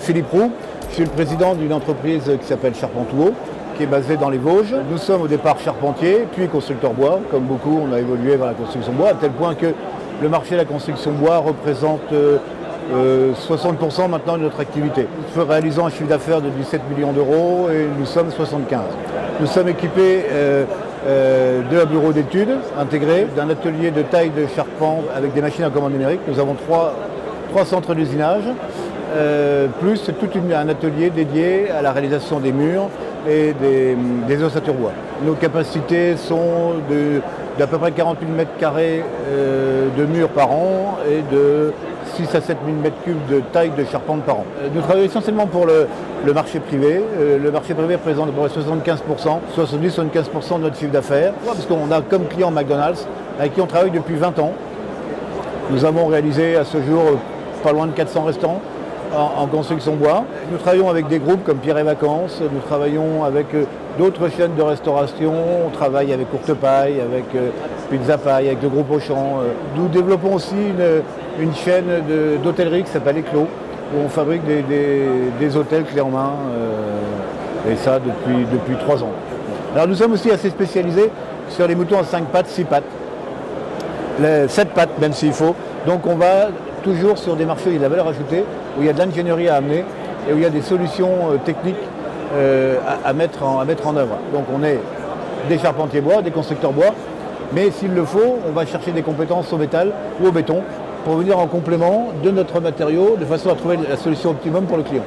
Philippe Roux, je suis le président d'une entreprise qui s'appelle Charpentouot, qui est basée dans les Vosges. Nous sommes au départ charpentiers, puis constructeurs bois. Comme beaucoup, on a évolué vers la construction bois, à tel point que le marché de la construction bois représente 60% maintenant de notre activité. Nous réalisons un chiffre d'affaires de 17 millions d'euros et nous sommes 75. Nous sommes équipés d'un bureau d'études intégré, d'un atelier de taille de charpente avec des machines à commande numérique. Nous avons trois centres d'usinage, plus tout un atelier dédié à la réalisation des murs et des ossatures bois. Nos capacités sont d'à peu près 40 000 m² de murs par an et de 6 à 7 000 m³ de taille de charpente par an. Nous travaillons essentiellement pour le marché privé. Le marché privé représente à peu près 75%, 70-75% de notre chiffre d'affaires, parce qu'on a comme client McDonald's, avec qui on travaille depuis 20 ans. Nous avons réalisé à ce jour pas loin de 400 restaurants en construction bois. Nous travaillons avec des groupes comme Pierre et Vacances, nous travaillons avec d'autres chaînes de restauration, on travaille avec Courtepaille, avec Pizza Paille, avec le groupe Auchan. Nous développons aussi une chaîne d'hôtellerie qui s'appelle Éclos, où on fabrique des hôtels clés en main, et ça depuis 3 ans. Alors nous sommes aussi assez spécialisés sur les moutons à 5 pattes, 6 pattes, 7 pattes même s'il faut. Donc on va toujours sur des marchés où il y a de la valeur ajoutée, où il y a de l'ingénierie à amener et où il y a des solutions techniques à mettre en œuvre. Donc on est des charpentiers bois, des constructeurs bois, mais s'il le faut, on va chercher des compétences au métal ou au béton pour venir en complément de notre matériau de façon à trouver la solution optimum pour le client.